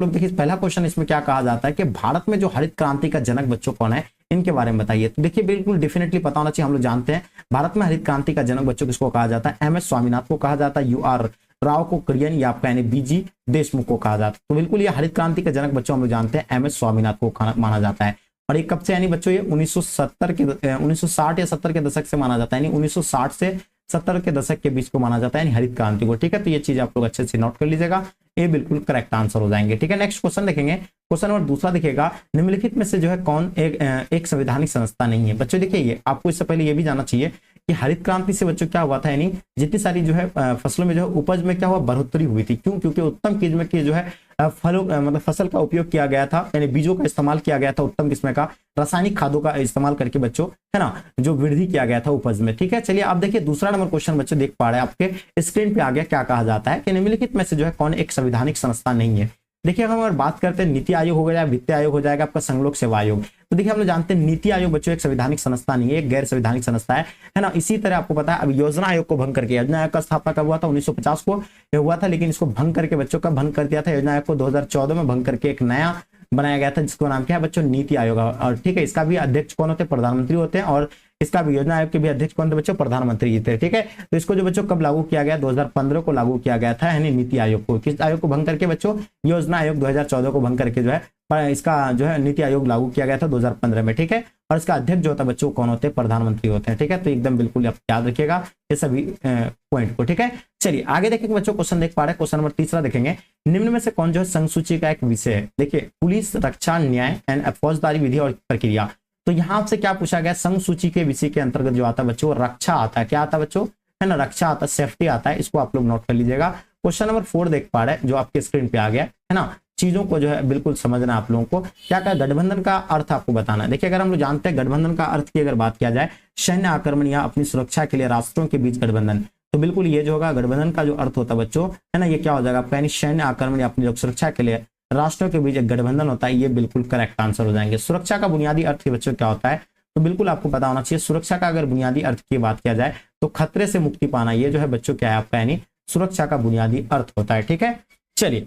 लोग देखिए पहला क्वेश्चन इसमें क्या कहा जाता है कि भारत में जो हरित क्रांति का जनक बच्चों कौन है, इनके बारे में बताइए। तो देखिए बिल्कुल डेफिनेटली पता होना चाहिए, हम लोग जानते हैं भारत में हरित क्रांति का जनक बच्चों किसको कहा जाता है, एम एस स्वामीनाथन को कहा जाता है, यू आर राव को कुरियन या आपका यानी बीजी देशमुख को कहा जाता है। तो बिल्कुल ये हरित क्रांति का जनक बच्चों हम लोग जानते हैं एम एस स्वामीनाथन को माना जाता है। और ये कब से यानी बच्चों ये 1960 या 70 के दशक से माना जाता है, यानी 1960 से 70 के दशक के बीच को माना जाता है यानी हरित क्रांति को। ठीक है, तो ये चीज आप लोग अच्छे से नोट कर लीजिएगा, ये बिल्कुल करेक्ट आंसर हो जाएंगे। ठीक है, नेक्स्ट क्वेश्चन देखेंगे। क्वेश्चन नंबर दूसरा देखिएगा, निम्नलिखित में से जो है कौन एक संवैधानिक संस्था नहीं है। बच्चों देखिए ये आपको इससे पहले ये भी जानना चाहिए कि हरित क्रांति से बच्चों क्या हुआ था, यानी जितनी सारी जो है फसलों में जो है उपज में क्या हुआ, बढ़ोतरी हुई थी। क्यों? क्योंकि उत्तम किस्म की जो है फलों मतलब फसल का उपयोग किया गया था, यानी बीजों का इस्तेमाल किया गया था, उत्तम किस्म का रासायनिक खादों का इस्तेमाल करके बच्चों, है ना, जो वृद्धि किया गया था उपज में। ठीक है, चलिए आप देखिए दूसरा नंबर क्वेश्चन बच्चों देख पा रहे हैं आपके स्क्रीन पे आ गया। क्या कहा जाता है कि निम्नलिखित में से जो है कौन एक संवैधानिक संस्था नहीं है। देखिए हम अगर बात करते हैं नीति आयोग हो गया, वित्त आयोग हो जाएगा, आपका संघ लोक सेवा आयोग। तो देखिए हम लोग जानते हैं नीति आयोग बच्चों एक संवैधानिक संस्था नहीं है, एक गैर संवैधानिक संस्था है ना। इसी तरह आपको पता है अब योजना आयोग को भंग करके, योजना आयोग का स्थापना कब हुआ था, 1950 को हुआ था, लेकिन इसको भंग करके बच्चों का भंग कर दिया था योजना आयोग को 2014 में भंग करके एक नया बनाया गया था जिसको नाम क्या है बच्चों, नीति आयोग। और ठीक है, इसका भी अध्यक्ष कौन होते हैं, प्रधानमंत्री होते हैं, और इसका भी योजना आयोग के भी अध्यक्ष कौन थे बच्चों, प्रधानमंत्री जी थे। ठीक है, तो इसको जो बच्चों कब लागू किया गया, 2015 को लागू किया गया था, यानी नीति आयोग को। किस आयोग को भंग करके बच्चों, योजना आयोग 2014 को भंग करके जो है इसका जो है नीति आयोग लागू किया गया था 2015 में। ठीक है, और इसका अध्यक्ष जो होता है बच्चों कौन होते हैं, प्रधानमंत्री होते हैं। ठीक है, तो एकदम बिल्कुल आप याद रखिएगा ये सभी पॉइंट को। ठीक है, चलिए आगे देखेंगे बच्चों, क्वेश्चन देख पा रहे हैं। क्वेश्चन नंबर तीसरा देखेंगे, निम्न में से कौन जो है संघ सूची का एक विषय है। देखिए पुलिस, रक्षा, न्याय एंड फौजदारी विधि और प्रक्रिया। तो यहाँ आपसे क्या पूछा गया, संघ सूची के विषय के अंतर्गत जो आता है बच्चों रक्षा आता है। क्या आता है बच्चों, है ना, रक्षा आता है, सेफ्टी आता है, इसको आप लोग नोट कर लीजिएगा। क्वेश्चन नंबर 4 देख पा रहे हैं जो आपके स्क्रीन पे आ गया, है ना। चीजों को जो है बिल्कुल समझना आप लोगों को। क्या क्या गठबंधन का अर्थ आपको बताना है। देखिए अगर हम लोग जानते हैं गठबंधन का अर्थ की अगर बात किया जाए, सैन्य आक्रमण या अपनी सुरक्षा के लिए राष्ट्रों के बीच गठबंधन, तो बिल्कुल ये जो होगा गठबंधन का जो अर्थ होता है बच्चों, है ना, ये क्या हो जाएगा आपका, यानी सैन्य आक्रमण या अपनी सुरक्षा के लिए राष्ट्रों के बीच एक गठबंधन होता है, ये बिल्कुल करेक्ट आंसर हो जाएंगे। सुरक्षा का बुनियादी अर्थ के बच्चों क्या होता है, तो बिल्कुल आपको पता होना चाहिए। सुरक्षा का अगर बुनियादी अर्थ की बात किया जाए तो खतरे से मुक्ति पाना, ये जो है बच्चों क्या है आपका, यानी सुरक्षा का बुनियादी अर्थ होता है। ठीक है, चलिए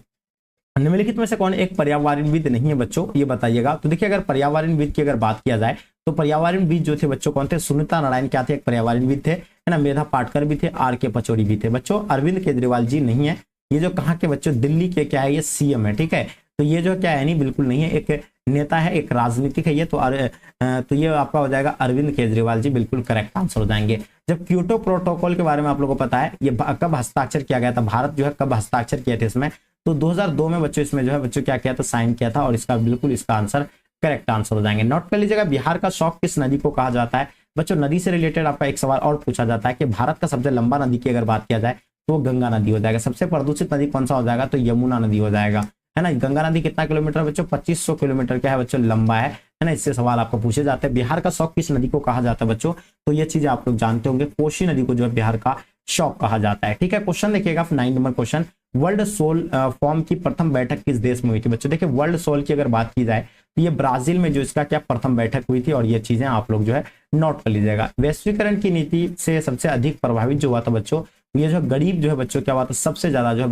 निम्नलिखित में से कौन एक पर्यावरणविद नहीं है बच्चों, ये बताइएगा। तो देखिए अगर पर्यावरणविद की अगर बात किया जाए तो पर्यावरणविद जो थे बच्चों कौन थे, सुनीता नारायण क्या थे, एक पर्यावरणविद थे, है ना, मेधा पाटकर भी थे, आर के पचौरी भी थे बच्चों। अरविंद केजरीवाल जी नहीं है, ये जो कहाँ के बच्चों, दिल्ली के क्या है, ये सीएम है। ठीक है, तो ये जो क्या है नहीं बिल्कुल नहीं है, एक नेता है, एक राजनीतिक है ये। तो ये आपका हो जाएगा अरविंद केजरीवाल जी, बिल्कुल करेक्ट आंसर हो जाएंगे। जब क्योटो प्रोटोकॉल के बारे में आप लोगों को पता है, ये कब हस्ताक्षर किया गया था, भारत जो है कब हस्ताक्षर किए थे इसमें, तो 2002 में बच्चों इसमें जो है बच्चों क्या किया था, साइन किया था, और इसका बिल्कुल इसका आंसर करेक्ट आंसर हो जाएंगे। नोट कर लीजिएगा, बिहार का शौक किस नदी को कहा जाता है बच्चों। नदी से रिलेटेड आपका एक सवाल और पूछा जाता है कि भारत का सबसे लंबा नदी की अगर बात किया जाए तो गंगा नदी हो जाएगा। सबसे प्रदूषित नदी कौन सा हो जाएगा, तो यमुना नदी हो जाएगा, है ना। गंगा नदी कितना किलोमीटर बच्चों, 2500 किलोमीटर क्या है बच्चों, लंबा है ना। इससे सवाल आपको पूछे जाते हैं। बिहार का शौक किस नदी को कहा जाता है बच्चों, तो ये चीजें आप लोग जानते होंगे, कोसी नदी को जो है बिहार का शौक कहा जाता है। ठीक है, क्वेश्चन देखिएगा 9 number question, World Social Forum की प्रथम बैठक किस देश में हुई थी बच्चों। देखिए वर्ल्ड सोल की अगर बात की जाए तो ये ब्राजील में जो इसका क्या प्रथम बैठक हुई थी, और ये चीजें आप लोग जो है नोट कर लीजिएगा। वैश्वीकरण की नीति से सबसे अधिक प्रभावित जो हुआ था बच्चों, ये जो गरीब जो है बच्चों क्या हुआ था, सबसे ज्यादा जो है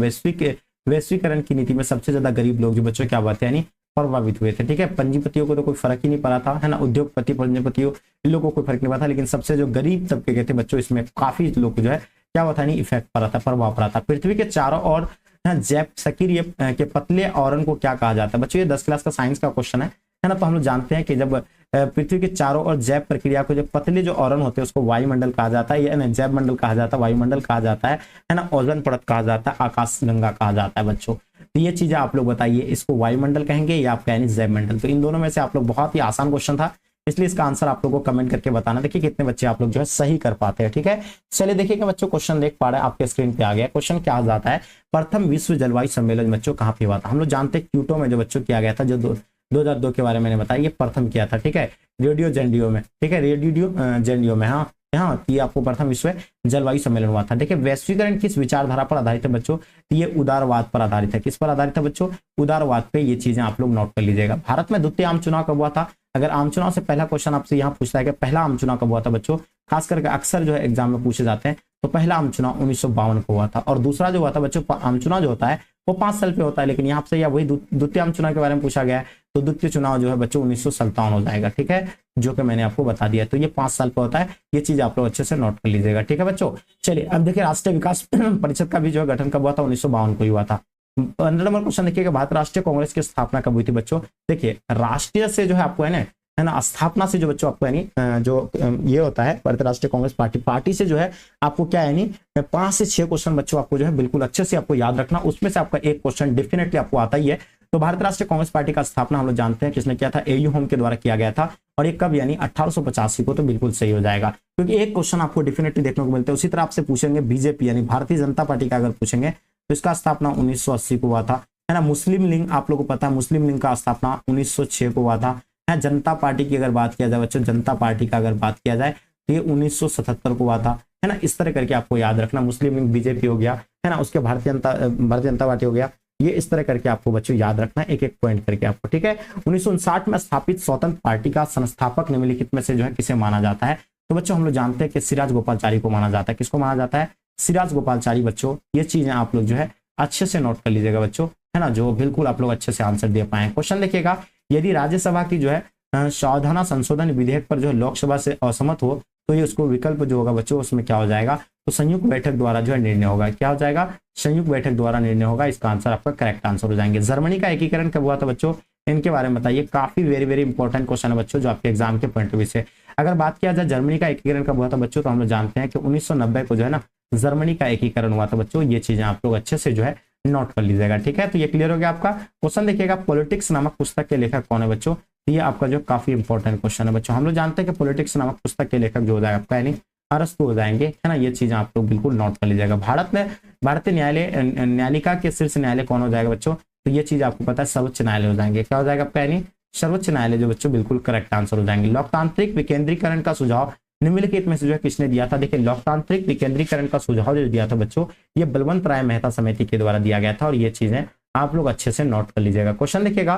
वैश्वीकरण की नीति में सबसे ज्यादा गरीब लोग जो बच्चों क्या हुआ थे, यानी प्रभावित हुए थे। ठीक है, पंजीपतियों को तो कोई फर्क ही नहीं पड़ा था, है ना, उद्योगपति पंजीपतियों इन लोगों को कोई फर्क नहीं पड़ा था, लेकिन सबसे जो गरीब तबके के थे बच्चों इसमें काफी लोग जो है क्या हुआ था, नहीं इफेक्ट पड़ा था, प्रभाव पड़ा था। पृथ्वी के चारों ओर जैप सक्रिय के पतले आवरण को क्या कहा जाता है बच्चों, ये 10 क्लास का साइंस का क्वेश्चन है ना। तो हम लोग जानते हैं कि जब पृथ्वी के चारों ओर जैव प्रक्रिया को, जब पतले जो आवरण होते हैं उसको वायुमंडल कहा जाता है, या जैव मंडल कहा जाता है, वायुमंडल कहा जाता है ना, ओजोन परत कहा जाता है, आकाश गंगा कहा जाता है बच्चों। तो ये चीजें आप लोग बताइए, इसको वायुमंडल कहेंगे या आप कहेंगे जैव मंडल। तो इन दोनों में से आप लोग, बहुत ही आसान क्वेश्चन था, इसलिए इसका आंसर आप लोगों को कमेंट करके बताना। देखिए कितने बच्चे आप लोग जो है सही कर पाते हैं। ठीक है, चलिए देखिएगा बच्चों, क्वेश्चन देख पा रहे हैं आपके स्क्रीन पे आ गया। क्वेश्चन क्या जाता है, प्रथम विश्व जलवायु सम्मेलन बच्चों कहाँ पे हुआ था। हम लोग जानते हैं क्योटो में जो बच्चों किया गया था, जो 2002 के बारे में मैंने बताया, ये प्रथम किया था। ठीक है, रेडियो जेंडियो में, ठीक है, रेडियो जेंडियो में, हाँ हाँ, ये आपको प्रथम विश्व जलवायु सम्मेलन हुआ था। देखिए वैश्वीकरण किस विचारधारा पर आधारित है बच्चों, तो ये उदारवाद पर आधारित है। किस पर आधारित है बच्चों, उदारवाद पे। ये चीजें आप लोग नोट कर लीजिएगा। भारत में द्वितीय आम चुनाव कब हुआ था, अगर आम चुनाव से पहला क्वेश्चन आपसे यहाँ पूछता है कि पहला आम चुनाव कब हुआ था बच्चों, खास करके अक्सर जो है एग्जाम में पूछे जाते हैं, तो पहला आम चुनाव 1952 को हुआ था, और दूसरा जो हुआ था बच्चों, आम चुनाव जो होता है वो 5 साल पे होता है, लेकिन यहाँ से या वही द्वितीय आम चुनाव के बारे में पूछा गया है, तो द्वितीय चुनाव जो है बच्चों 1957 हो जाएगा, ठीक है, जो कि मैंने आपको बता दिया। तो ये 5 साल पे होता है, ये चीज आप लोग अच्छे से नोट कर लीजिएगा, ठीक है बच्चों। चलिए अब देखिए राष्ट्रीय विकास परिषद का भी जो है गठन कब हुआ था, 1952 को ही हुआ था। 15 नंबर क्वेश्चन देखिएगा, भारत राष्ट्रीय कांग्रेस की स्थापना कब हुई थी बच्चों। देखिए राष्ट्रीय से जो है आपको है ना स्थापना से जो बच्चों आपको यानी जो ये होता है भारतीय राष्ट्रीय कांग्रेस पार्टी से जो है आपको क्या है यानी 5 से 6 क्वेश्चन बच्चों आपको जो है बिल्कुल अच्छे से आपको याद रखना, उसमें से आपका एक क्वेश्चन डेफिनेटली आपको आता ही है। तो भारतीय राष्ट्रीय कांग्रेस पार्टी का स्थापना हम लोग जानते हैं किसने किया था, एयू होम के द्वारा किया गया था, और ये कब यानी 1885 को, तो बिल्कुल सही हो जाएगा, क्योंकि एक क्वेश्चन आपको डेफिनेटली देखने को मिलता है। उसी तरह आपसे पूछेंगे बीजेपी यानी भारतीय जनता पार्टी का अगर पूछेंगे तो इसका स्थापना 1980 को हुआ था, है ना। मुस्लिम लीग आप लोगों को पता है, मुस्लिम लीग का स्थापना 1906 को हुआ था। जनता पार्टी की अगर बात किया जाए बच्चों, जनता पार्टी का अगर बात किया जाए तो ये 1977 को हुआ था, है ना। इस तरह करके आपको याद रखना, मुस्लिम लीग बीजेपी हो गया, है ना, उसके भारतीय जनता पार्टी हो गया, ये इस तरह करके आपको बच्चों याद रखना एक एक पॉइंट करके आपको, ठीक है। 1959 में स्थापित स्वतंत्र पार्टी का संस्थापक निम्नलिखित में से जो है किसे माना जाता है, तो बच्चों हम लोग जानते हैं कि सिराज गोपालचारी को माना जाता है। किसको माना जाता है, सिराज गोपालचारी बच्चों। ये चीजें आप लोग जो है अच्छे से नोट कर लीजिएगा बच्चों, है ना, जो बिल्कुल आप लोग अच्छे से आंसर दे पाए। क्वेश्चन देखिएगा, यदि राज्यसभा की जो है संशोधन संशोधन विधेयक पर जो है लोकसभा से असहमत हो तो ये उसको विकल्प जो होगा बच्चों उसमें क्या हो जाएगा, तो संयुक्त बैठक द्वारा जो है निर्णय होगा। क्या हो जाएगा, संयुक्त बैठक द्वारा निर्णय होगा। इसका आंसर आपका करेक्ट आंसर हो जाएंगे। जर्मनी का एकीकरण कब हुआ था बच्चों, इनके बारे में बताइए। काफी वेरी वेरी इंपॉर्टेंट क्वेश्चन है बच्चों, जो आपके एग्जाम के पॉइंट ऑफ व्यू से अगर बात किया जाए जर्मनी का एकीकरण कब हुआ था बच्चों, तो हम लोग जानते हैं कि 1990 को जो है ना जर्मनी का एकीकरण हुआ था बच्चों। ये चीजें आप लोग अच्छे से जो है नोट कर लीजिएगा, ठीक है। तो ये क्लियर हो गया आपका। क्वेश्चन देखिएगा, पॉलिटिक्स नामक पुस्तक के लेखक कौन है बच्चों, ये आपका जो काफी इंपॉर्टेंट क्वेश्चन है बच्चों। हम लोग जानते हैं कि पॉलिटिक्स नामक पुस्तक के लेखक जो हो जाएगा आपका यानी अरस्तु हो जाएंगे, है ना। ये चीजें आप लोग बिल्कुल नोट कर लीजिएगा। भारत में भारतीय न्यायालिका के शीर्ष न्यायालय कौन हो जाएगा बच्चों, तो ये चीज आपको पता है सर्वोच्च न्यायालय हो जाएंगे। क्या हो जाएगा आपका यानी सर्वोच्च न्यायालय जो बच्चों बिल्कुल करेक्ट आंसर हो जाएंगे। लोकतांत्रिक विकेंद्रीकरण का सुझाव निम्नलिखित में से जो है किसने दिया था। देखिए लोकतांत्रिक विकेंद्रीकरण का सुझाव जो दिया था बच्चों, ये बलवंत राय मेहता समिति के द्वारा दिया गया था, और ये चीजें आप लोग अच्छे से नोट कर लीजिएगा। क्वेश्चन देखिएगा,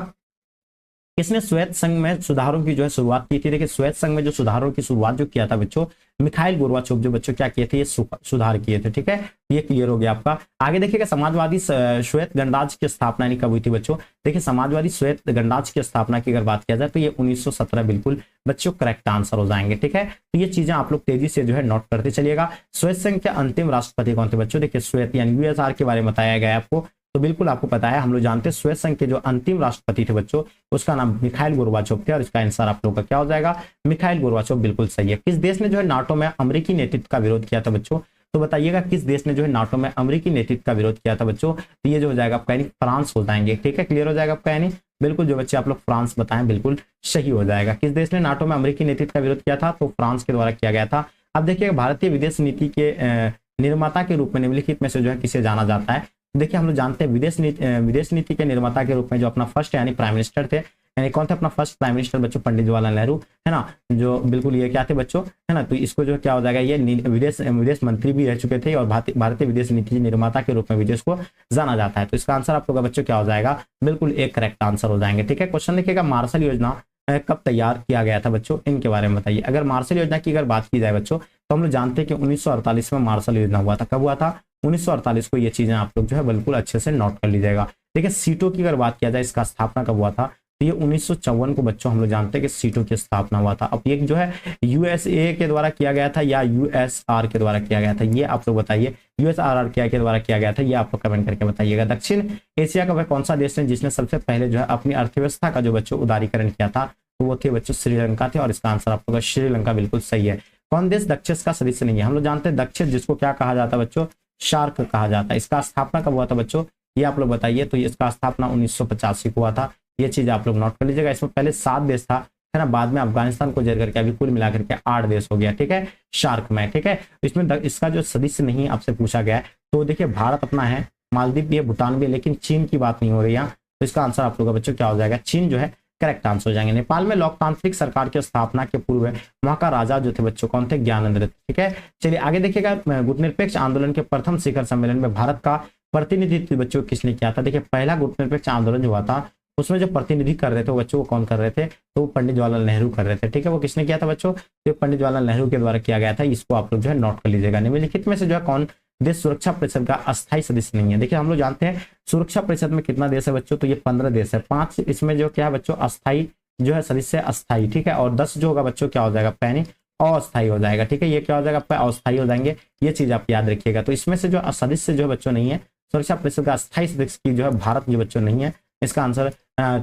किसने श्वेत संघ में सुधारों की जो है शुरुआत की थी। देखिए श्वेत संघ में जो सुधारों की शुरुआत जो किया था बच्चों, मिखाइल गोर्बाचोव जो बच्चों क्या किए थे, ये सुधार किए थे, ठीक है। ये क्लियर हो गया आपका। आगे देखिएगा, समाजवादी श्वेत गणराज्य की स्थापना नहीं कब हुई थी बच्चों। देखिए समाजवादी श्वेत गणराज्य की स्थापना की अगर बात किया जाए तो ये 1917 बिल्कुल बच्चों करेक्ट आंसर हो जाएंगे, ठीक है। तो ये चीजें आप लोग तेजी से जो है नोट करते चलिएगा। श्वेत संघ के अंतिम राष्ट्रपति कौन थे बच्चों। देखिए श्वेत यानी यूएसआर के बारे में बताया गया है आपको, तो बिल्कुल आपको पता है, हम लोग जानते हैं श्वेत संघ के जो अंतिम राष्ट्रपति थे बच्चों उसका नाम मिखाइल गोर्बाचोव थे, और इसका आंसर आप लोगों का क्या हो जाएगा, मिखाइल गोर्बाचोव बिल्कुल सही है। किस देश ने जो है नाटो में अमेरिकी नेतृत्व का विरोध किया था बच्चों, तो बताइएगा किस देश ने जो है नाटो में अमेरिकी नेतृत्व का विरोध किया था बच्चों, तो ये जो हो जाएगा आपका यानी फ्रांस हो जाएंगे, ठीक है। क्लियर हो जाएगा आपका यानी बिल्कुल जो बच्चे आप लोग फ्रांस बताएं बिल्कुल सही हो जाएगा। किस देश ने नाटो में अमेरिकी नेतृत्व का विरोध किया था, तो फ्रांस के द्वारा किया गया था। अब देखिए भारतीय विदेश नीति के निर्माता के रूप में निम्नलिखित में से जो है किसे जाना जाता है। देखिए हम लोग जानते हैं विदेश नीति के निर्माता के रूप में जो अपना फर्स्ट यानी प्राइम मिनिस्टर थे, यानी कौन थे अपना फर्स्ट प्राइम मिनिस्टर बच्चों, पंडित जवाहरलाल नेहरू, है ना, जो बिल्कुल ये क्या थे बच्चों, है ना। तो इसको जो क्या हो जाएगा, ये विदेश मंत्री भी रह चुके थे और भारतीय विदेश नीति के निर्माता के रूप में विदेश को जाना जाता है। तो इसका आंसर आप लोग का बच्चों क्या हो जाएगा, बिल्कुल एक करेक्ट आंसर हो जाएंगे, ठीक है। क्वेश्चन देखिएगा, मार्शल योजना कब तैयार किया गया था बच्चों, इनके बारे में बताइए। अगर मार्शल योजना की अगर बात की जाए बच्चों, तो हम लोग जानते हैं कि 1948 में मार्शल योजना हुआ था। कब हुआ था, 1948 को। ये चीजें आप लोग जो है बिल्कुल अच्छे से नोट कर लीजिएगा। देखिए सीटों की अगर बात किया जाए, इसका स्थापना कब हुआ था, तो ये 1954 को बच्चों हम लोग जानते हैं कि सीटों की स्थापना हुआ था। अब ये जो है यूएसए के द्वारा किया गया था या यूएसआर के द्वारा किया गया था, ये आप लोग बताइए। यूएसआर के द्वारा किया गया था, ये आप लोग कमेंट करके बताइएगा। दक्षिण एशिया का वह कौन सा देश है जिसने सबसे पहले जो है अपनी अर्थव्यवस्था का जो बच्चों उदारीकरण किया था, तो वो थे बच्चों श्रीलंका थे, और इसका आंसर आप लोग का श्रीलंका बिल्कुल सही है। कौन देश दक्षिण का सदस्य नहीं है, हम लोग जानते हैं दक्षिण जिसको क्या कहा जाता है बच्चों, शार्क कहा जाता है। इसका स्थापना कब हुआ था बच्चों, ये आप लोग बताइए। तो इसका स्थापना 1985 को हुआ था, ये चीज आप लोग नोट कर लीजिएगा। इसमें पहले 7 देश था, है ना, बाद में अफगानिस्तान को जोड़ करके अभी कुल मिलाकर के 8 देश हो गया, ठीक है, शार्क में, ठीक है। इसमें इसका जो सदस्य नहीं आपसे पूछा गया है, तो देखिए भारत अपना है, मालदीव भी है, भूटान भी है, लेकिन चीन की बात नहीं हो रही यहाँ। तो इसका आंसर आप लोग का बच्चों क्या हो जाएगा, चीन जो है करेक्ट आंसर हो जाएंगे। नेपाल में लोकतांत्रिक सरकार की स्थापना के पूर्व वहां का राजा जो थे बच्चों कौन थे, ज्ञानेंद्र, ठीक है। चलिए आगे देखिएगा, गुटनिरपेक्ष आंदोलन के प्रथम शिखर सम्मेलन में भारत का प्रतिनिधित्व बच्चों किसने किया था। देखिए पहला गुटनिरपेक्ष आंदोलन जो हुआ था उसमें जो प्रतिनिधि कर रहे थे बच्चों, वो कौन कर रहे थे, तो पंडित जवाहरलाल नेहरू कर रहे थे। ठीक है, वो किसने किया था बच्चों, तो पंडित जवाहरलाल नेहरू के द्वारा किया गया था। इसको आप लोग जो है नोट कर लीजिएगा। निम्नलिखित में से जो है कौन देश सुरक्षा परिषद का अस्थायी सदस्य नहीं है। देखिए हम लोग जानते हैं सुरक्षा परिषद में कितना देश है बच्चों, तो ये 15 देश है। 5 इसमें जो क्या है बच्चों, अस्थायी जो है सदस्य अस्थायी। ठीक है, और 10 जो होगा बच्चों क्या हो जाएगा, पैनी अस्थायी हो जाएगा। ठीक है, ये क्या हो जाएगा, अस्थायी हो जाएंगे। ये चीज आप याद रखिएगा। तो इसमें से जो सदस्य जो है बच्चों नहीं है, सुरक्षा परिषद का अस्थायी सदस्य की जो है भारत जो बच्चों नहीं है, इसका आंसर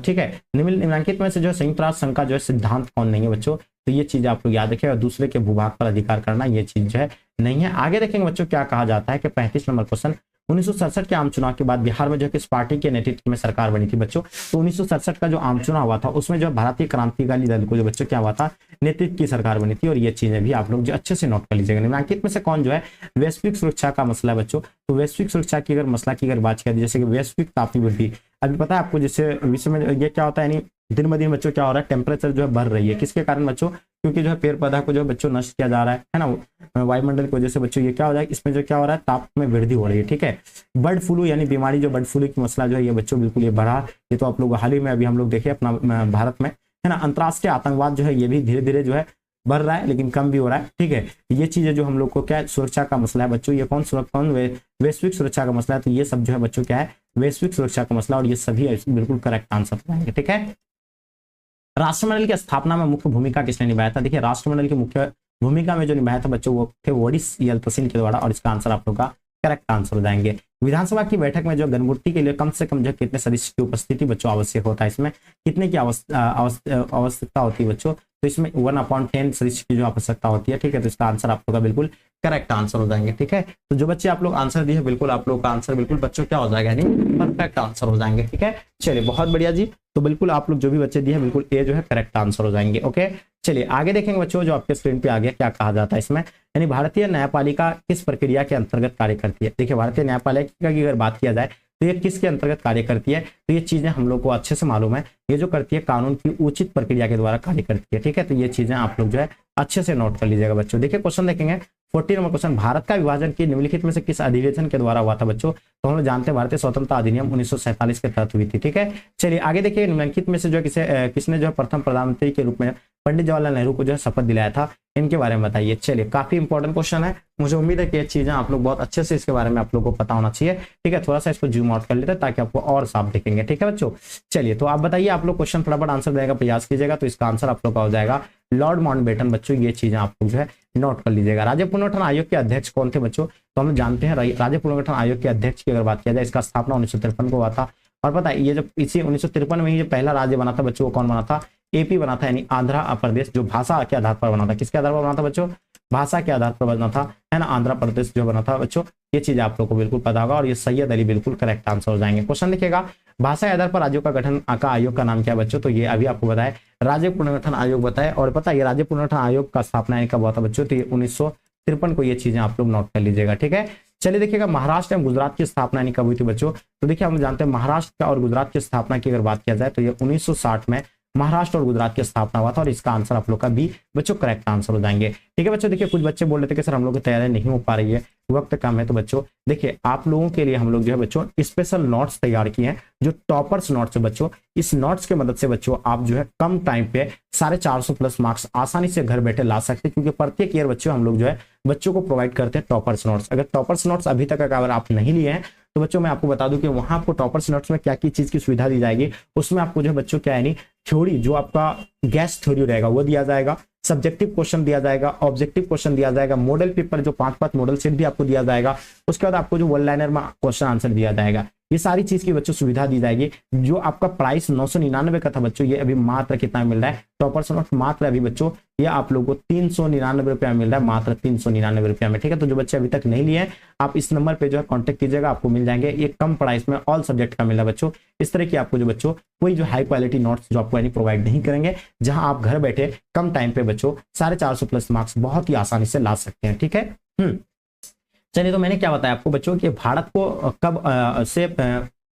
ठीक है। निम्नलिखित में से जो संयुक्त राष्ट्र संघ का जो है सिद्धांत कौन नहीं है बच्चों, तो ये चीज आप लोग याद रखिएगा। दूसरे के भूभाग पर अधिकार करना, ये चीज जो है नहीं है। आगे देखेंगे बच्चों क्या कहा जाता है कि 35 नंबर क्वेश्चन, 1967 के आम चुनाव के बाद बिहार में जो किस पार्टी के नेतृत्व में सरकार बनी थी बच्चों, तो 1967 का जो आम चुनाव हुआ था उसमें जो भारतीय क्रांतिकारी दल को जो बच्चों क्या हुआ था, नेतृत्व की सरकार बनी थी। और ये चीजें भी आप लोग जो अच्छे से नोट कर लीजिएगा। निम्नलिखित में से कौन जो है वैश्विक सुरक्षा का मसला है बच्चों, तो वैश्विक सुरक्षा की अगर मसला की अगर बात की जैसे कि वैश्विक तापीय वृद्धि, अभी पता है आपको जैसे विश्व में ये क्या होता है, यानी दिन ब दिन बच्चों क्या हो रहा है, टेम्परेचर जो है बढ़ रही है। किसके कारण बच्चों, क्योंकि जो है पेड़ पौधा को जो है बच्चों नष्ट किया जा रहा है ना, वायुमंडल की वजह से बच्चों ये क्या हो जाए, इसमें जो क्या हो रहा है, ताप में वृद्धि हो रही है। ठीक है, बर्ड फ्लू यानी बीमारी, जो बर्ड फ्लू की मसला जो है ये बच्चों बिल्कुल ये बढ़ा। ये तो आप लोग हाल ही में अभी हम लोग देखे अपना भारत में है ना। अंतर्राष्ट्रीय आतंकवाद जो है ये भी धीरे धीरे जो है बढ़ रहा है, लेकिन कम भी हो रहा है। ठीक है, ये चीजें जो हम लोग को क्या सुरक्षा का मसला है बच्चों, ये कौन वैश्विक सुरक्षा का मसला है, तो ये सब जो है बच्चों क्या है, वैश्विक सुरक्षा का मसला। और ये सभी बिल्कुल करेक्ट आंसर रहेंगे। ठीक है, राष्ट्रमंडल की स्थापना में मुख्य भूमिका किसने निभाया था। देखिए राष्ट्रमंडल की मुख्य भूमिका में जो निभाया था बच्चों वो थे वोडिस येल्तसिन के द्वारा। और इसका आंसर आप लोग का करेक्ट आंसर हो जाएंगे। विधानसभा की बैठक में जो गणपूर्ति के लिए कम से कम जो कितने सदस्य की उपस्थिति बच्चों आवश्यक होता है, इसमें कितने की आवश्यकता होती है बच्चों, तो इसमें 1/10 सदस्य की जो आवश्यकता होती है। ठीक है, तो इसका आंसर आप लोग का बिल्कुल करेक्ट आंसर हो जाएंगे। ठीक है, तो जो बच्चे आप लोग आंसर दिए बिल्कुल आप लोग का आंसर बिल्कुल बच्चों क्या हो जाएगा, यानी परफेक्ट आंसर हो जाएंगे। ठीक है, चलिए बहुत बढ़िया जी। तो बिल्कुल आप लोग जो भी बच्चे दिए बिल्कुल ए जो है करेक्ट आंसर हो जाएंगे। ओके, चलिए आगे देखेंगे बच्चों, जो आपके स्क्रीन पे आ गया क्या कहा जाता है इसमें, यानी भारतीय न्यायपालिका किस प्रक्रिया के अंतर्गत कार्य करती है। देखिए भारतीय न्यायपालिका की अगर बात किया जाए तो ये किसके अंतर्गत कार्य करती है, तो ये चीजें हम लोग को अच्छे से मालूम है। ये जो करती है कानून की उचित प्रक्रिया के द्वारा कार्य करती है। ठीक है, तो ये चीजें आप लोग जो है अच्छे से नोट कर लीजिएगा बच्चों। देखिए क्वेश्चन देखेंगे 14 नंबर क्वेश्चन, भारत का विभाजन की निम्नलिखित में से किस अधिवेशन के द्वारा हुआ था बच्चों, तो हम लोग जानते हैं भारतीय स्वतंत्रता अधिनियम 1947 के तहत हुई थी। ठीक है, चलिए आगे देखिए निम्नलिखित में से जो किसने जो है प्रथम प्रधानमंत्री के रूप में पंडित जवाहरलाल नेहरू को जो है शपथ दिलाया था, इनके बारे में बताइए। चलिए काफी इंपॉर्टेंट क्वेश्चन है, मुझे उम्मीद है कि ये चीजें आप लोग बहुत अच्छे से इसके बारे में आप लोग को पता होना चाहिए। ठीक है, थोड़ा सा इसको जूम आउट कर लेते हैं ताकि आपको और साफ दिखेंगे। ठीक है बच्चों, चलिए तो आप बताइए, आप लोग क्वेश्चन फटाफट आंसर देने का प्रयास कीजिएगा। तो इसका आंसर आप लोग का हो जाएगा लॉर्ड माउंटबेटन बच्चों। ये चीजें आप लोग जो है नोट कर लीजिएगा। राज्य पुनर्गठन आयोग के अध्यक्ष कौन थे बच्चों, तो हम जानते हैं राज्य पुनर्गठन आयोग के अध्यक्ष की अगर बात किया जाए, इसका स्थापना 1953 को हुआ था। और पता है ये जब इसी 1953 में ही जो पहला राज्य बना था बच्चों, वो कौन बना था, एपी बना था, यानी आंध्र प्रदेश, जो भाषा के आधार पर बना था। किसके आधार पर बना था बच्चों, भाषा के आधार पर बना था, है ना, आंध्र प्रदेश जो बना था बच्चों। ये चीज आप लोग को बिल्कुल पता होगा और ये सैयद अली बिल्कुल करेक्ट आंसर हो जाएंगे। क्वेश्चन देखिएगा, भाषा के आधार पर राज्यों का गठन का आयोग का नाम क्या है बच्चों, तो ये अभी आपको बताया राज्य पुनर्गठन आयोग बताया। और पता है ये राज्य पुनर्गठन आयोग का स्थापना कब हुआ था बच्चों, तो ये 1953 को। ये चीजें आप लोग नोट कर लीजिएगा। ठीक है, चलिए देखिएगा महाराष्ट्र एवं गुजरात की स्थापना कब हुई थी बच्चों, तो देखिए हम जानते हैं महाराष्ट्र और गुजरात की स्थापना की अगर बात किया जाए तो ये 1960 में महाराष्ट्र और गुजरात की स्थापना हुआ था। और इसका आंसर आप लोग का भी बच्चों करेक्ट आंसर हो जाएंगे। ठीक है बच्चों, देखिए कुछ बच्चे बोल रहे थे कि सर हम लोग की तैयारी नहीं हो पा रही है, वक्त कम है। तो बच्चों देखिए आप लोगों के लिए हम लोग जो है बच्चों स्पेशल नोट्स तैयार किए हैं, जो टॉपर्स नोट्स है बच्चों। इस नोट्स की मदद से बच्चों आप जो है कम टाइम पे 450 प्लस मार्क्स आसानी से घर बैठे ला सकते हैं, क्योंकि प्रत्येक ईयर बच्चों हम लोग जो है बच्चों को प्रोवाइड करते हैं टॉपर्स नोट्स। अगर टॉपर्स नोट्स अभी तक अगर आप नहीं लिए हैं तो बच्चों मैं आपको बता दूं कि वहां आपको टॉपर्स नोट्स में क्या की चीज की सुविधा दी जाएगी। उसमें आपको जो है बच्चों क्या है नहीं, थ्योरी जो आपका गैस थ्योरी रहेगा वो दिया जाएगा, सब्जेक्टिव क्वेश्चन दिया जाएगा, ऑब्जेक्टिव क्वेश्चन दिया जाएगा, मॉडल पेपर जो 5 मॉडल सेट भी आपको दिया जाएगा। उसके बाद आपको जो वन लाइनर में क्वेश्चन आंसर दिया जाएगा। ये सारी चीज की बच्चों सुविधा दी जाएगी। जो आपका प्राइस 999 का था बच्चों, ये अभी मात्र कितना मिल रहा है, टॉपर्स नोट मात्र अभी बच्चों ये आप लोगों को 399 रुपया मिल रहा है, मात्र 399 रुपया में। ठीक है, तो जो बच्चे अभी तक नहीं लिए हैं आप इस नंबर पे जो है कांटेक्ट कीजिएगा, आपको मिल जाएंगे। ये कम प्राइस में ऑल सब्जेक्ट का मिल रहा है बच्चों। इस तरह की आपको जो बच्चों कोई जो हाई क्वालिटी नोट्स जो आपको यानी प्रोवाइड नहीं करेंगे, जहां आप घर बैठे कम टाइम पे बच्चों 450 प्लस मार्क्स बहुत ही आसानी से ला सकते हैं। ठीक है, चलिए तो मैंने क्या बताया आपको बच्चों कि भारत को कब से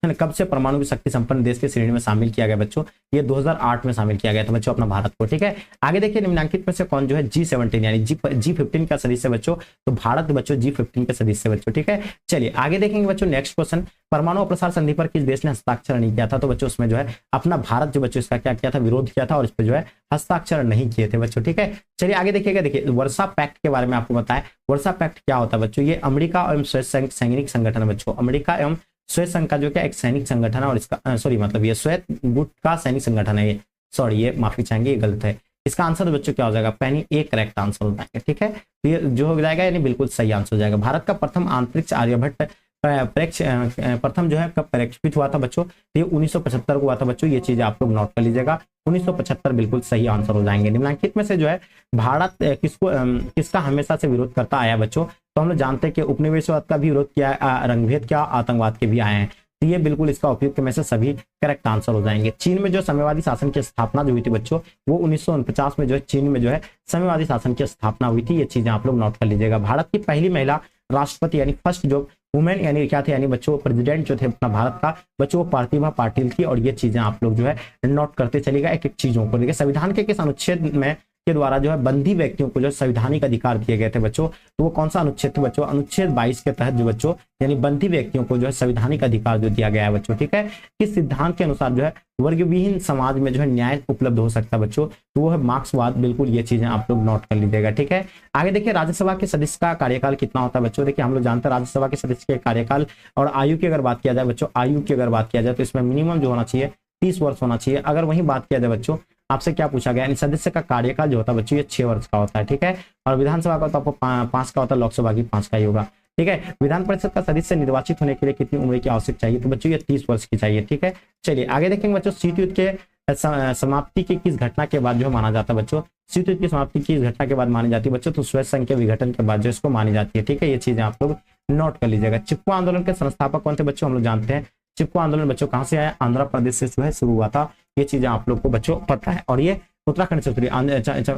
है ना, कब से परमाणु की शक्ति संपन्न देश की श्रेणी में शामिल किया गया बच्चों, ये 2008 में शामिल किया गया था बच्चों अपना भारत को। ठीक है, आगे देखिए निम्नलिखित में से कौन जो है G17 यानी G15 का सदस्य बच्चों, तो भारत बच्चों G15 का सदस्य बच्चों। ठीक है, चलिए आगे देखेंगे बच्चों नेक्स्ट क्वेश्चन, परमाणु अप्रसार संधि पर किस देश ने हस्ताक्षर नहीं किया था, तो बच्चों उसमें जो है अपना भारत जो बच्चों इसका क्या किया था, विरोध किया था और इस पर जो है हस्ताक्षर नहीं किए थे बच्चों। ठीक है, चलिए आगे देखिएगा, देखिए वर्षा पैक्ट के बारे में आपको बताएं, वर्षा पैक्ट क्या होता है बच्चों, ये अमेरिका एवं श्वेत सैनिक संगठन है बच्चों, अमेरिका एवं श्वेत संघ का जो क्या एक सैनिक संगठन है और इसका सॉरी मतलब ये श्वेत गुट का सैनिक संगठन है, ये सॉरी ये माफी चाहेंगे ये गलत है, इसका आंसर बच्चों क्या हो जाएगा, पैनी एक करेक्ट आंसर हो जाएगा। ठीक है, तो ये जो हो जाएगा यानी बिल्कुल सही आंसर हो जाएगा। भारत का प्रथम अंतरिक्ष आर्यभट्ट प्रथम जो है कब प्रक्षेपित हुआ था बच्चों, ये 1975 को हुआ था बच्चों, ये चीज आप लोग नोट कर लीजिएगा, 1975 बिल्कुल सही आंसर हो जाएंगे। निम्नलिखित में से जो है भारत किसका हमेशा से विरोध करता आया बच्चों, तो हम लोग जानते हैं कि उपनिवेशवाद का भी विरोध किया, रंगभेद क्या, आतंकवाद के भी आए हैं, तो ये बिल्कुल इसका उपयुक्त में से सभी करेक्ट आंसर हो जाएंगे। चीन में जो साम्यवादी शासन की स्थापना जो हुई थी बच्चों, वो 1949 में जो है चीन में जो है साम्यवादी शासन की स्थापना हुई थी, ये चीजें आप लोग नोट कर लीजिएगा। भारत की पहली महिला राष्ट्रपति यानी फर्स्ट जो वुमेन यानी क्या थे यानी बच्चों प्रेसिडेंट जो थे अपना भारत का बच्चों वो प्रतिभा पाटिल थी, और ये चीजें आप लोग जो है नोट करते चलेगा एक एक चीजों को। देखिए संविधान के किस अनुच्छेद में के द्वारा जो है बंदी व्यक्तियों को जो संवैधानिक अधिकार दिए गए थे बच्चों, तो वो कौन सा अनुच्छेद थे बच्चों, अनुच्छेद 22 के तहत जो बच्चों यानी बंदी व्यक्तियों को जो है संवैधानिक अधिकार जो दिया गया है बच्चों। ठीक है, किस सिद्धांत के अनुसार जो है वर्गविहीन समाज में जो है न्याय उपलब्ध हो सकता है बच्चों, तो वो है मार्क्सवाद, बिल्कुल ये चीजें आप लोग नोट कर लीजिएगा। ठीक है, आगे देखिए राज्यसभा के सदस्य का कार्यकाल कितना होता है बच्चों, देखिए हम लोग जानते हैं राज्यसभा के सदस्य के कार्यकाल और आयु की अगर बात किया जाए बच्चों, आयु की अगर बात किया जाए तो इसमें मिनिमम जो होना चाहिए 30 वर्ष होना चाहिए। अगर वहीं बात किया जाए बच्चों आपसे क्या पूछा गया, यानी सदस्य का कार्यकाल जो होता है बच्चों ये 6 वर्ष का होता है। ठीक है, और विधानसभा का तो आपको 5 का होता है, लोकसभा की 5 का ही होगा। ठीक है, विधान परिषद का सदस्य निर्वाचित होने के लिए कितनी उम्र की आवश्यक चाहिए, तो बच्चों ये 30 वर्ष की चाहिए। ठीक है, चलिए आगे देखेंगे बच्चों शीत युद्ध के समाप्ति की किस घटना के बाद जो माना जाता है बच्चों, शीत युद्ध की समाप्ति किस घटना के बाद मानी जाती है बच्चों, तो श्वेत संघ के विघटन के बाद जो इसको मानी जाती है। ठीक है, ये चीजें आप लोग नोट कर लीजिएगा। चिपको आंदोलन के संस्थापक कौन थे बच्चों, हम लोग जानते हैं चिपको आंदोलन बच्चों कहां से आया, आंध्र प्रदेश से जो है शुरू हुआ था, ये चीजें आप लोग को बच्चों पता है। और ये उत्तराखंड से उतरी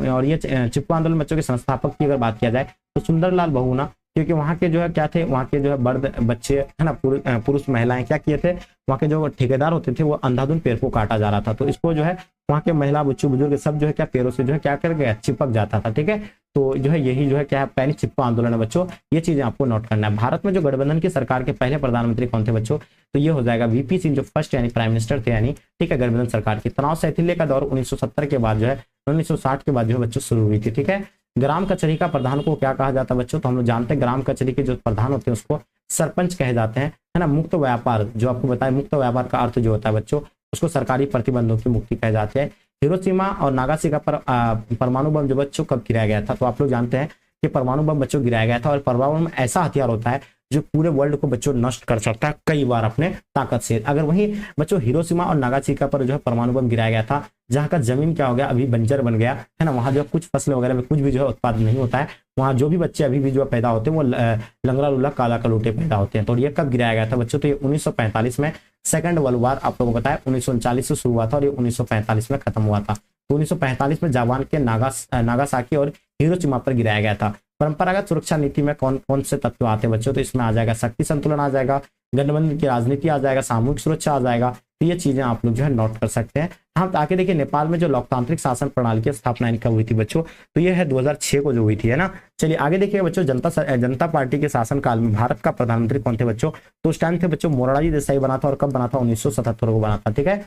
और ये चिपको आंदोलन बच्चों के संस्थापक की अगर बात किया जाए तो सुंदरलाल बहुगुणा, क्योंकि वहाँ के जो है क्या थे, वहाँ के जो है बर्द बच्चे है ना पुरुष महिलाएं क्या किए थे, वहाँ के जो ठेकेदार होते थे वो अंधाधुंध पेड़ को काटा जा रहा था, तो इसको जो है वहाँ के महिला बच्चे बुजुर्ग सब जो है क्या पेड़ों से जो है क्या कर गया चिपक जाता था। ठीक है, तो जो है यही जो है क्या पहले चिपको आंदोलन है बच्चों, ये चीजें आपको नोट करना है। भारत में जो गठबंधन की सरकार के पहले प्रधानमंत्री कौन थे बच्चों, तो ये हो जाएगा वीपी सिंह जो फर्स्ट यानी प्राइम मिनिस्टर थे यानी। ठीक है, गठबंधन सरकार की तनाव शैथिल्य का दौर 1970 के बाद जो है 1960 के बाद जो है बच्चों शुरू हुई थी। ठीक है, ग्राम कचहरी का प्रधान को क्या कहा जाता है बच्चों, तो हम लोग जानते हैं ग्राम कचहरी के जो प्रधान होते हैं उसको सरपंच कहे जाते हैं, है ना। मुक्त व्यापार जो आपको बताया, मुक्त व्यापार का अर्थ जो होता है बच्चों उसको सरकारी प्रतिबंधों की मुक्ति कहे जाते हैं। हिरोशिमा और नागासाकी पर परमाणु बम जो बच्चों कब गिराया गया था, तो आप लोग जानते हैं कि परमाणु बम बच्चों गिराया गया था, और परमाणु बम ऐसा हथियार होता है जो पूरे वर्ल्ड को बच्चों नष्ट कर सकता है कई बार अपने ताकत से। अगर वहीं बच्चों हिरोशिमा और नागासाकी पर जो है परमाणु बम गिराया गया था, जहां का जमीन क्या हो गया अभी बंजर बन गया है ना, वहां जो कुछ फसलें वगैरह में कुछ भी जो है उत्पादन नहीं होता है, वहां जो भी बच्चे अभी भी जो पैदा होते हैं वो लंगड़ा लूला काला कलूटे पैदा होते हैं। तो ये कब गिराया गया था बच्चों, तो ये 1945 में सेकंड वर्ल्ड वार आप लोगों को बताया 1939 से शुरू हुआ था और ये 1945 में खत्म हुआ था। तो 1945 में जापान के नागासाकी और हिरोशिमा पर गिराया गया था। परंपरागत सुरक्षा नीति में कौन कौन से तत्व आते हैं बच्चों, तो इसमें आ जाएगा शक्ति संतुलन आ जाएगा, गठबंधन की राजनीति आ जाएगा, सामूहिक सुरक्षा आ जाएगा। तो ये चीजें आप लोग जो है नोट कर सकते हैं। हम आके देखिए नेपाल में जो लोकतांत्रिक शासन प्रणाली की स्थापना कब हुई थी बच्चों, तो ये है 2006 को जो हुई थी, है ना। चलिए आगे देखिए बच्चों, जनता पार्टी के शासन काल में भारत का प्रधानमंत्री कौन थे बच्चों, तो उस टाइम थे बच्चों मोरारजी देसाई बना था, और कब बना था 1977 को बना था। ठीक है,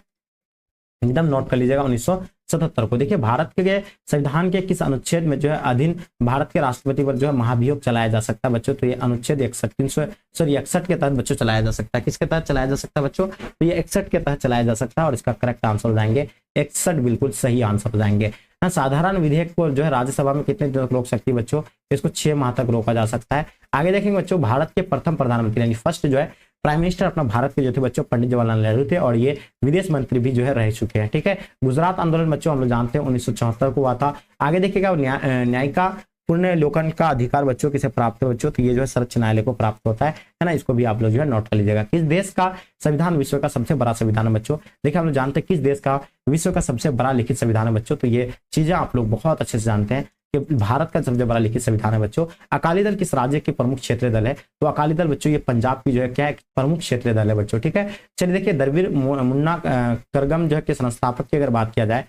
एकदम नोट कर लीजिएगा 1977 को। देखिए भारत के संविधान के किस अनुच्छेद में जो है अधीन भारत के राष्ट्रपति पर जो है महाभियोग चलाया जा सकता है बच्चों, तो ये अनुच्छेद 61 के तहत बच्चों चलाया जा सकता है। किसके तहत चलाया जा सकता है बच्चों, तो ये 61 के तहत चलाया जा सकता है, और इसका करेक्ट आंसर हो जाएंगे 61, बिल्कुल सही आंसर हो जाएंगे। हाँ, साधारण विधेयक को जो है राज्यसभा में कितने दिनों तक रोक सकती है बच्चों, इसको 6 माह तक रोका जा सकता है। आगे देखेंगे बच्चों, भारत के प्रथम प्रधानमंत्री यानी फर्स्ट जो है प्राइम मिनिस्टर अपना भारत के जो थे बच्चों पंडित जवाहरलाल नेहरू थे, और ये विदेश मंत्री भी जो है रह चुके हैं। ठीक है, गुजरात आंदोलन बच्चों हम लोग जानते हैं 1974 को हुआ था। आगे देखिएगा न्यायिका पुनर्विलोकन का अधिकार बच्चों किसे प्राप्त है बच्चों, तो ये जो है सर्वोच्च न्यायालय को प्राप्त होता है ना। इसको भी आप लोग जो है नोट कर लीजिएगा। किस देश का संविधान विश्व का सबसे बड़ा संविधान है बच्चों, देखिए हम लोग जानते हैं किस देश का विश्व का सबसे बड़ा लिखित संविधान है बच्चों, तो ये चीजें आप लोग बहुत अच्छे से जानते हैं। कि भारत का सबसे बड़ा लिखित संविधान है बच्चों। अकाली दल किस राज्य के प्रमुख क्षेत्रीय दल है? तो अकाली दल बच्चों ये पंजाब की जो है क्या है, प्रमुख क्षेत्रीय दल है बच्चों, ठीक है। चलिए देखिए, दरवीर मुन्ना करगम जो है के संस्थापक की अगर बात किया जाए,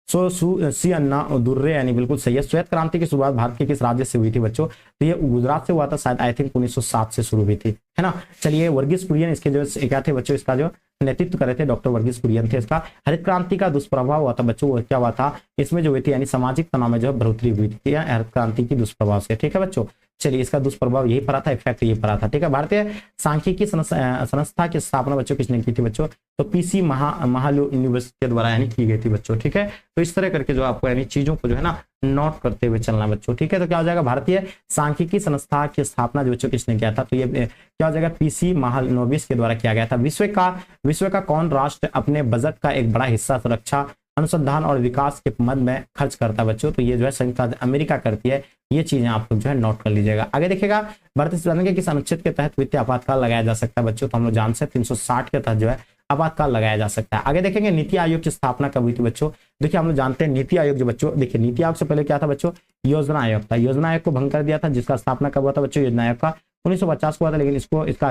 सी अन्ना दुर्रे, यानी बिल्कुल सही है। श्वेत क्रांति की शुरुआत भारत के किस राज्य से हुई थी बच्चों? तो ये गुजरात से हुआ था, शायद आई थिंक 1907 से शुरू हुई थी, है ना। चलिए, वर्गीस कुरियन इसके जो क्या थे बच्चों, इसका जो नेतृत्व करे थे डॉक्टर वर्गीस कुरियन थे इसका। हरित क्रांति का दुष्प्रभाव हुआ था बच्चों, वो क्या हुआ था इसमें जो हुई थी, यानी सामाजिक तनाव में जो है बढ़ोतरी हुई थी हरित क्रांति की दुष्प्रभाव से, ठीक है बच्चों। चलिए, इसका दुष्प्रभाव यही पड़ा था, इफेक्ट यही पड़ा था, ठीक है। भारतीय सांख्यिकी संस्था की स्थापना बच्चों किसने की थी बच्चों? तो पीसी महालू यूनिवर्सिटी के द्वारा यानी की गई थी बच्चों, ठीक है। तो इस तरह करके जो आपको यानी चीजों को जो है ना नोट करते हुए चलना बच्चों, ठीक है। तो क्या हो जाएगा, भारतीय सांख्यिकी संस्था की स्थापना जो बच्चों किसने किया था? तो ये क्या हो जाएगा, पीसी महालनोबिस के द्वारा किया गया था। विश्व का कौन राष्ट्र अपने बजट का एक बड़ा हिस्सा सुरक्षा, अनुसंधान और विकास के मद में खर्च करता है बच्चों? तो ये जो है संयुक्त राज्य अमेरिका करती है। ये चीजें आप लोग जो है नोट कर लीजिएगा। आगे देखिएगा, भारतीय संविधान के किस अनुच्छेद के तहत वित्तीय आपातकाल लगाया जा सकता है बच्चों? तो हम लोग जानते हैं 360 के तहत जो है आपातकाल लगाया जा सकता है। आगे देखेंगे, नीति आयोग की स्थापना कब हुई थी बच्चों? देखिए, हम लोग जानते हैं नीति आयोग जो बच्चों, देखिए नीति आयोग से पहले क्या था बच्चों? योजना आयोग था। योजना आयोग को भंग कर दिया था, जिसका स्थापना कब हुआ था बच्चों? योजना आयोग का 1950 को हुआ था, लेकिन इसका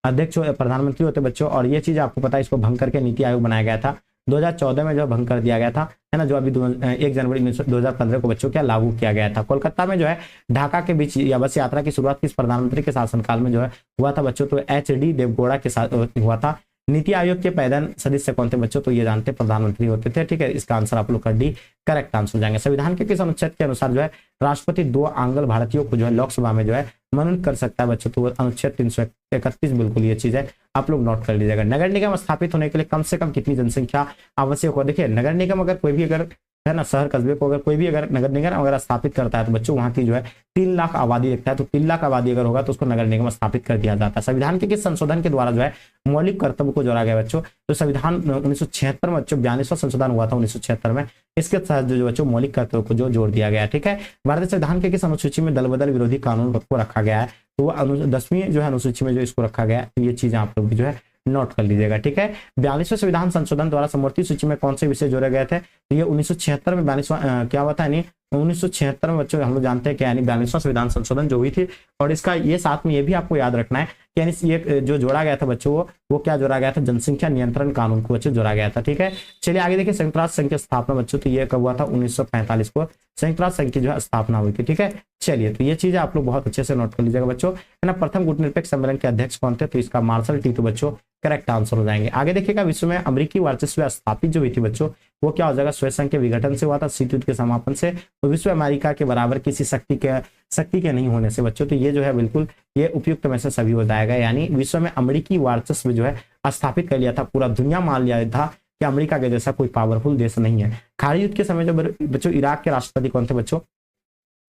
अध्यक्ष प्रधानमंत्री होते बच्चों, और ये चीज आपको पता है, इसको भंग करके नीति आयोग बनाया गया था। 2014 में जो भंग कर दिया गया था, है ना, जो अभी 1 जनवरी 2015 को बच्चों क्या लागू किया गया था। कोलकाता में जो है ढाका के बीच या बस यात्रा की शुरुआत किस प्रधानमंत्री के शासनकाल में जो है हुआ था बच्चों? तो एच.डी. देवगौड़ा के साथ हुआ था। नीति आयोग के पैदल सदस्य कौन थे बच्चों? तो ये जानते प्रधानमंत्री होते थे, ठीक है। इसका आंसर आप लोग का डी करेक्ट आंसर हो जाएंगे। संविधान के किस अनुच्छेद के अनुसार जो है राष्ट्रपति 2 आंग्ल भारतीयों को जो है लोकसभा में जो है मनोनीत कर सकता है बच्चों? तो अनुच्छेद 331 बिल्कुल ये चीज है, आप लोग नोट कर लीजिएगा। नगर निगम स्थापित होने के लिए कम से कम कितनी जनसंख्या आवश्यक हो? देखिए, नगर निगम अगर कोई भी अगर है ना, शहर कस्बे को अगर कोई भी अगर नगर निगम अगर स्थापित करता है तो बच्चों वहां की जो है 3 लाख आबादी रखता है, तो 3 लाख आबादी अगर होगा तो उसको नगर निगम स्थापित कर दिया जाता है। संविधान के किस संशोधन के द्वारा जो है मौलिक कर्तव्य को जोड़ा गया बच्चों? तो संविधान 1976 में बच्चों 42वां संशोधन हुआ था 1976 में, इसके तहत जो बच्चों मौलिक कर्तव्य को जो जोड़ दिया गया, ठीक है। भारतीय संविधान के किस अनुसूची में दल बदल विरोधी कानून को रखा गया है? तो वो 10वीं जो है अनुसूची में जो इसको रखा गया है, ये चीजें आप लोग भी जो है नोट कर लीजिएगा, ठीक है। 42वें संविधान संशोधन द्वारा समवर्ती सूची में कौन से विषय जोड़े गए थे? तो ये 1976 में 42वां क्या हुआ था, यानी 1976 में बच्चों हम लोग जानते हैं कि यानी 42वां संविधान संशोधन जो हुई थी, और इसका ये साथ में ये भी आपको याद रखना है कि यानी ये जो जोड़ा गया था बच्चों वो क्या जोड़ा गया था? जनसंख्या नियंत्रण कानून को बच्चों जोड़ा गया था, ठीक है। चलिए आगे देखिए, संयुक्त राष्ट्र संघ की स्थापना बच्चों, तो ये कब हुआ था? 1945 को संयुक्त राष्ट्र संघ की जो है स्थापना हुई थी, ठीक है। चलिए, तो ये चीजें आप लोग बहुत अच्छे से नोट कर लीजिएगा बच्चों, है ना। प्रथम गुटनिरपेक्ष सम्मेलन के अध्यक्ष कौन थे? तो इसका मार्शल टीटो बच्चों करेक्ट आंसर हो जाएंगे। आगे देखिएगा, विश्व में अमेरिकी वर्चस्व स्थापित जो हुई थी बच्चों, वो क्या हो जाएगा? स्वेत संघ के विघटन से हुआ था, शीत युद्ध के समापन से, तो विश्व अमेरिका के बराबर किसी शक्ति के नहीं होने से बच्चों। तो ये जो है बिल्कुल ये उपयुक्त में से सभी हो जाएगा, यानी विश्व में अमेरिकी वर्चस्व जो है स्थापित कर लिया था। पूरा दुनिया मान लिया था कि अमेरिका के जैसा कोई पावरफुल देश नहीं है। खाड़ी युद्ध के समय जो बच्चों इराक के राष्ट्रपति कौन थे बच्चों?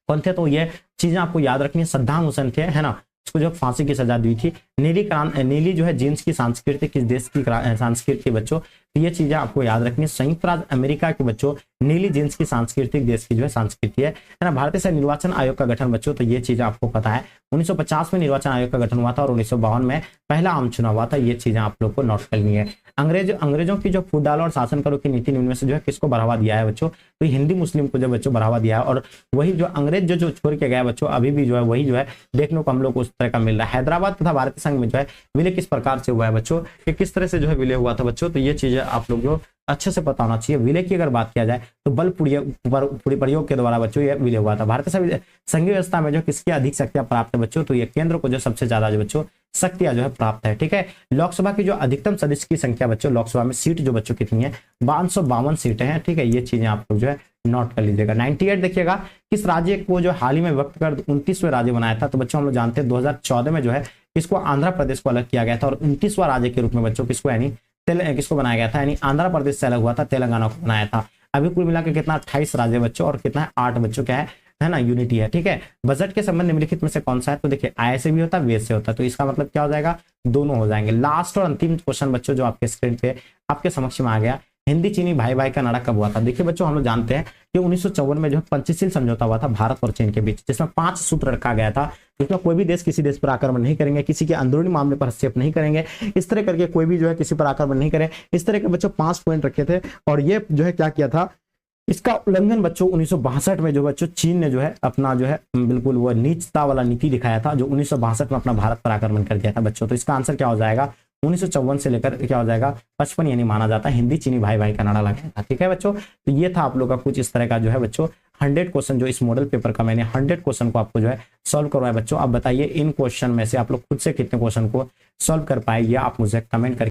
कौन थे? तो ये चीजें आपको याद रखनी है, सद्दाम हुसैन थे, है ना। इसको जो फांसी की सजा दी थी। नीली जो है जींस की संस्कृति किस देश की संस्कृति बच्चों? तो ये चीजें आपको याद रखनी है। संयुक्त राज्य अमेरिका के बच्चों नीली जींस की सांस्कृतिक देश की जो है संस्कृति है ना। भारतीय से निर्वाचन आयोग का गठन बच्चों, तो ये चीजें आपको पता है 1950 में निर्वाचन आयोग का गठन हुआ था और 1952 में पहला आम चुनाव हुआ था। ये चीजें आप लोग को नोट करनी है। अंग्रेजों की जो फूट डालो और शासन करो की नीति में से जो है किसको बढ़ावा दिया है बच्चों? तो हिंदी मुस्लिम को जो बच्चों बढ़ावा दिया है, और वही जो अंग्रेज जो छोड़ के गया बच्चों अभी भी जो है वही जो है देखने को हम लोग को उस तरह का मिल रहा है। हैदराबाद तथा भारतीय संघ में जो है विलय किस प्रकार से हुआ है बच्चों? कि किस तरह से जो है विलय हुआ था बच्चों? तो ये चीजें आप लोग जो अच्छे से पता होना चाहिए। विलय की अगर बात किया जाए तो बल प्रयोग के द्वारा बच्चों ये विलय हुआ था। भारतीय संघीय व्यवस्था में जो किसकी अधिक शक्तियां प्राप्त है बच्चों? तो ये केंद्र को जो सबसे ज्यादा जो बच्चों शक्तियां जो है प्राप्त है, ठीक है। लोकसभा की जो अधिकतम सदस्य की संख्या बच्चों, लोकसभा में सीट जो बच्चों कितनी है? 552 सीटें हैं, ठीक है। ये चीजें आप लोग जो है नोट कर लीजिएगा। 98 देखिएगा, किस राज्य को जो हाल ही में व्यक्त कर 29वें राज्य बनाया था? तो बच्चों हम लोग जानते हैं 2014 में जो है इसको आंध्र प्रदेश को अलग किया गया था, और 29वां राज्य के रूप में बच्चों किसको यानी किसको बनाया गया था? यानी आंध्र प्रदेश से अलग हुआ था, तेलंगाना को बनाया था। अभी कुल मिलाकर कितना 28 राज्य बच्चों, और कितना है 8 बच्चों क्या है ना यूनिटी है, ठीक है। बजट के संबंध निम्नलिखित में से कौन सा है? तो देखिए आय से भी होता है, व्यय से होता है, तो इसका मतलब क्या हो जाएगा? दोनों हो जाएंगे। लास्ट और अंतिम क्वेश्चन बच्चों जो आपके स्क्रीन पे आपके समक्ष में आ गया, हिंदी चीनी भाई भाई का नारा कब हुआ था? देखिए बच्चों हम लोग जानते हैं कि 1954 में जो पंचशील समझौता हुआ था भारत और चीन के बीच, जिसमें 5 सूत्र रखा गया था, जिसमें कोई भी देश किसी देश पर आक्रमण नहीं करेंगे, किसी के अंदरूनी मामले पर हस्तक्षेप नहीं करेंगे, इस तरह करके कोई भी जो है किसी पर आक्रमण नहीं करे, इस तरह के बच्चों 5 पॉइंट रखे थे। और ये जो है क्या किया था इसका उल्लंघन बच्चों 1962 में जो बच्चों चीन ने जो है अपना जो है बिल्कुल वो नीचता वाला नीति दिखाया था, जो 1962 में अपना भारत पर आक्रमण कर दिया था बच्चों। तो इसका आंसर क्या हो जाएगा 1954 से लेकर क्या हो जाएगा 55 यानी माना जाता है हिंदी चीनी भाई भाई का नारा लगाया था। ठीक है बच्चों, तो ये था आप लोग का कुछ इस तरह का जो है बच्चों 100 क्वेश्चन जो इस मॉडल पेपर का मैंने 100 क्वेश्चन को आपको जो है सॉल्व करवाया बच्चों। आप बताइए इन क्वेश्चन में से आप लोग खुद से कितने क्वेश्चन को सॉल्व कर पाए, ये आप मुझे कमेंट करके